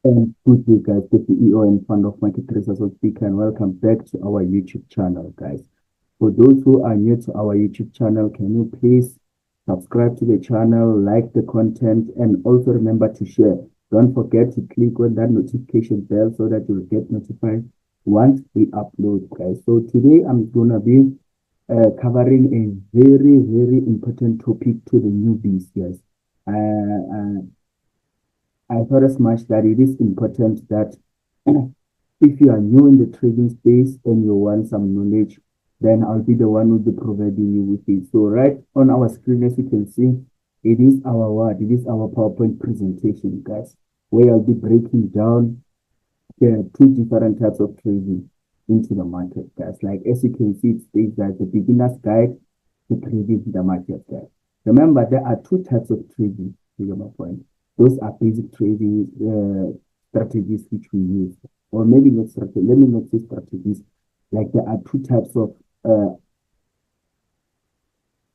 And good day, guys. The CEO and founder of Market Tracer Speaker, and welcome back to our YouTube channel, guys. For those who are new to our YouTube channel, can you please subscribe to the channel, like the content, and also remember to share. Don't forget to click on that notification bell so that you'll get notified once we upload, guys. So today I'm gonna be covering a very, very important topic to the newbies, guys. I thought as much that it is important that if you are new in the trading space and you want some knowledge, then I'll be the one who will be providing you with it. So right on our screen, as you can see, it is our what? It is our PowerPoint presentation, guys, where I'll be breaking down the two different types of trading into the market, guys. Like as you can see, it states that the beginner's guide to trading the market, guys. Remember, there are two types of trading. You get my point. Those are basic trading strategies which we use, or maybe not strategy. Let me not say strategies. Like there are two types of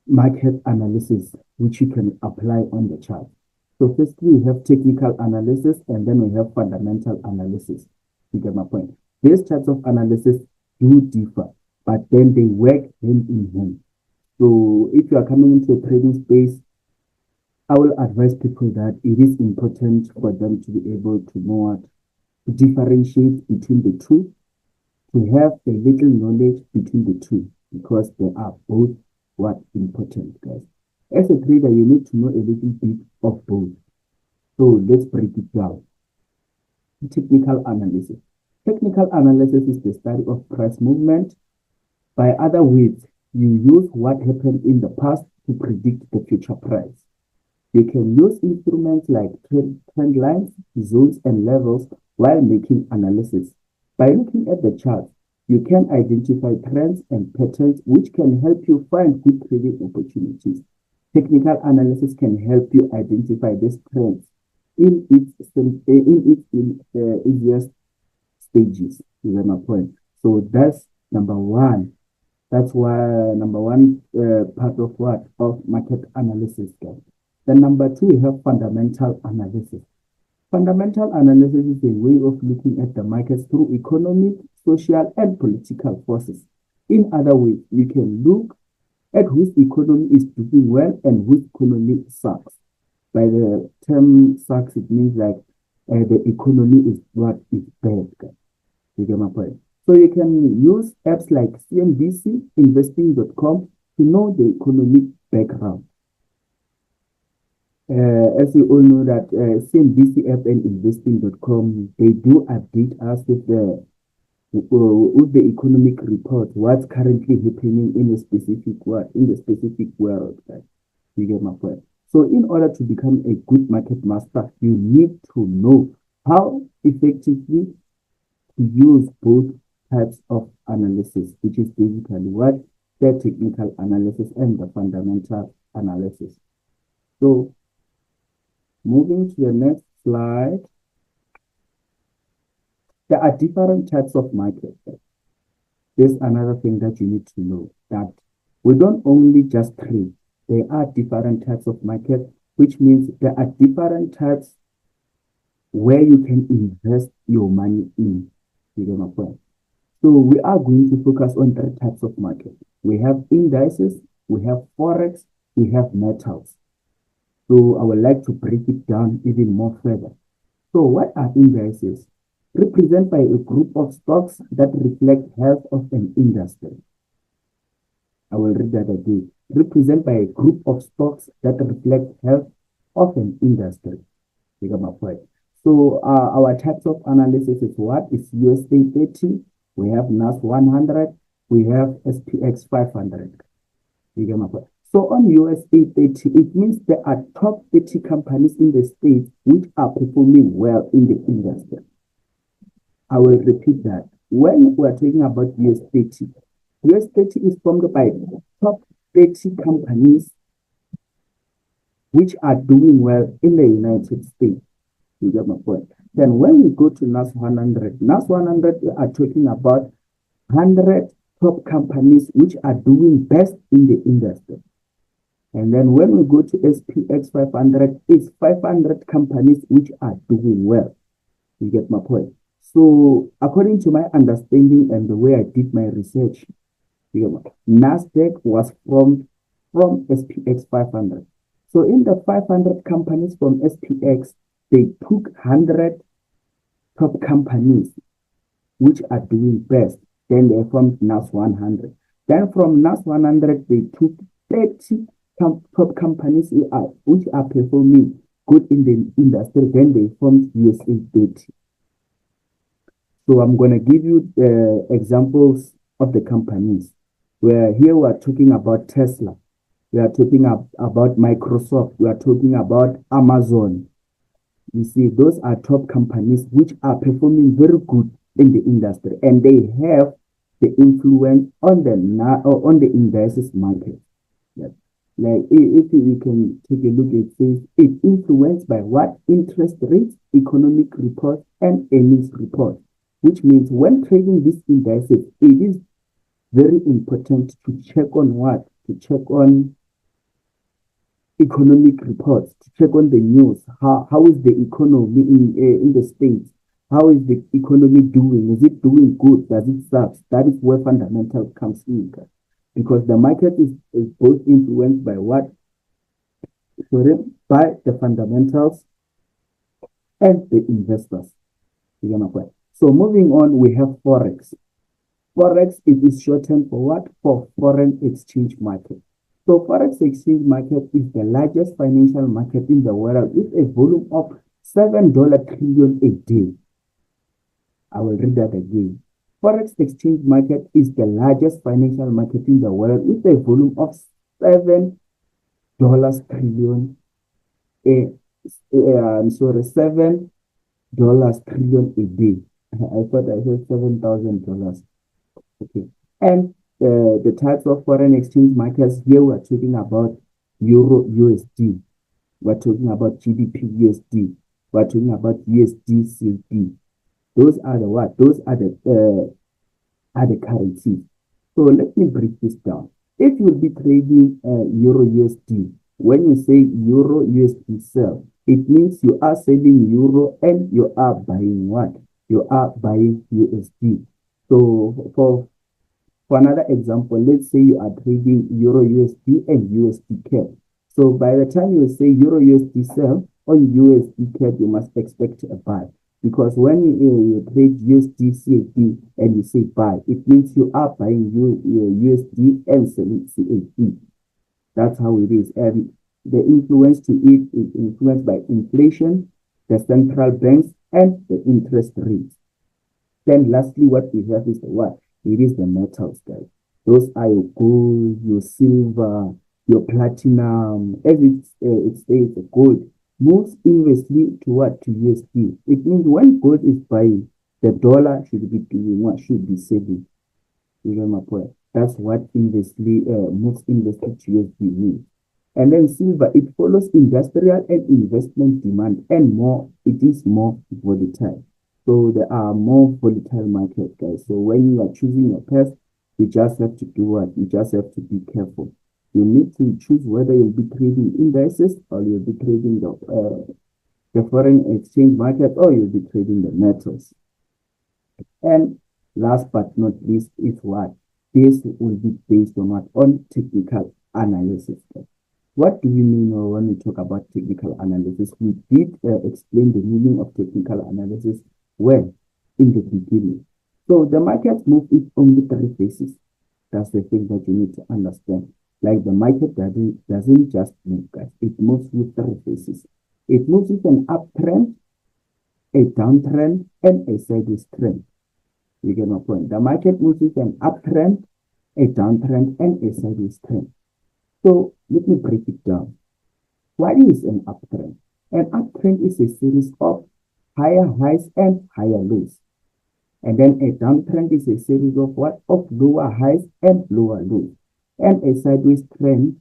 market analysis which you can apply on the chart. So firstly, we have technical analysis, and then we have fundamental analysis. You get my point. These types of analysis do differ, but then they work hand in hand. So if you are coming into a trading space, I will advise people that it is important for them to be able to know what to differentiate between the two, to have a little knowledge between the two, because they are both what important, guys. As a trader, you need to know a little bit of both. So let's break it down. Technical analysis. Technical analysis is the study of price movement. By other words, you use what happened in the past to predict the future price. You can use instruments like trend lines, zones, and levels while making analysis. By looking at the charts, you can identify trends and patterns which can help you find good trading opportunities. Technical analysis can help you identify these trends in its easiest stages. Is my point. So that's number one. That's why number one part of what of market analysis, guys. Then number two, we have fundamental analysis. Fundamental analysis is a way of looking at the markets through economic, social, and political forces. In other words, you can look at whose economy is doing well and whose economy sucks. By the term sucks, it means like the economy is what is bad, guys. You get my point? So you can use apps like CNBC, investing.com to know the economic background. As you all know that CNBC app and investing.com, they do update us with the economic report, what's currently happening in a specific world. Right? You get my point. So in order to become a good market master, you need to know how effectively to use both types of analysis, which is basically what the technical analysis and the fundamental analysis. So moving to the next slide, there are different types of markets. There's another thing that you need to know, that we don't only just trade. There are different types of market, which means there are different types where you can invest your money in. You get my point? So we are going to focus on three types of market. We have indices, we have forex, we have metals. So I would like to break it down even more further. So what are indices? Represented by a group of stocks that reflect health of an industry. I will read that again. Represented by a group of stocks that reflect health of an industry. You got my point. So our types of analysis is what is USA 30, we have NAS 100, we have SPX 500. You get my point. So on USA 30, it means there are top 30 companies in the States which are performing well in the industry. I will repeat that. When we are talking about US 30, US 30 is formed by top 30 companies which are doing well in the United States. You get my point. Then when we go to NAS 100, NAS 100, we are talking about 100 top companies which are doing best in the industry. And then when we go to SPX 500, it's 500 companies which are doing well. You get my point? So according to my understanding and the way I did my research, you get NASDAQ was from SPX 500. So in the 500 companies from SPX, they took 100 top companies which are doing best. Then they formed NAS 100. Then from NAS 100, they took 30 top companies which are performing good in the industry. Then they formed USA 30. So I'm going to give you examples of the companies. Where here we are talking about Tesla. We are talking about Microsoft. We are talking about Amazon. You see, those are top companies which are performing very good in the industry, and they have the influence on the investors market. Yes. Like if you can take a look, it says it's influenced by what interest rates, economic reports, and earnings reports, which means when trading these indices, it is very important to check on what? To check on economic reports, to check on the news. How is the economy in the States? How is the economy doing? Is it doing good? Does it suck? That is where fundamental comes in. Because the market is both influenced by what? Sorry, by the fundamentals and the investors. So moving on, we have Forex. Forex, it is shortened for what? For foreign exchange market. So Forex exchange market is the largest financial market in the world with a volume of $7 trillion a day. I will read that again. Forex exchange market is the largest financial market in the world with a volume of $7 trillion. $7 trillion a day. I thought I said $7,000. Okay. And the types of foreign exchange markets here, we're talking about Euro USD. We're talking about GBP USD. We're talking about USD CAD. Those are the what? Those are the currencies. So let me break this down. If you'll be trading Euro USD, when you say Euro USD sell, it means you are selling Euro and you are buying what? You are buying USD. So for another example, let's say you are trading Euro USD and USD CAD. So by the time you say Euro USD sell on USD CAD, you must expect a buy. Because when you trade USD CAD and you say buy, it means you are buying USD and selling CAD. That's how it is. And the influence to it is influenced by inflation, the central banks, and the interest rates. Then lastly, what we have is the what? It is the metals, guys. Those are your gold, your silver, your platinum. As it states, gold moves inversely to what? To USD. It means when gold is buying, the dollar should be doing what? Should be selling. You get my point? That's what inversely moves inversely to USD means. And then silver, it follows industrial and investment demand, and it is more volatile. So there are more volatile markets, guys. So when you are choosing your pairs, you just have to do what? You just have to be careful. You need to choose whether you'll be trading indices or you'll be trading the foreign exchange market or you'll be trading the metals. And last but not least is what? This will be based on what? On technical analysis. What do we mean when we talk about technical analysis? We did explain the meaning of technical analysis when in the beginning. So the market moves with only three phases. That's the thing that you need to understand. Like the market doesn't just move, guys. It moves with three phases. It moves with an uptrend, a downtrend, and a sideways trend. You get my point. The market moves with an uptrend, a downtrend, and a sideways trend. So let me break it down. What is an uptrend? An uptrend is a series of higher highs and higher lows. And then a downtrend is a series of what? Of lower highs and lower lows. And a sideways trend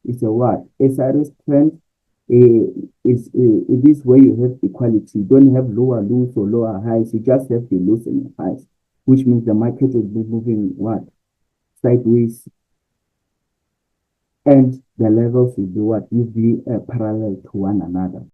is a what? A sideways trend it is where you have equality. You don't have lower lows or lower highs. You just have the lows and the highs, which means the market will be moving what? Sideways. And the levels will be what? Will be parallel to one another.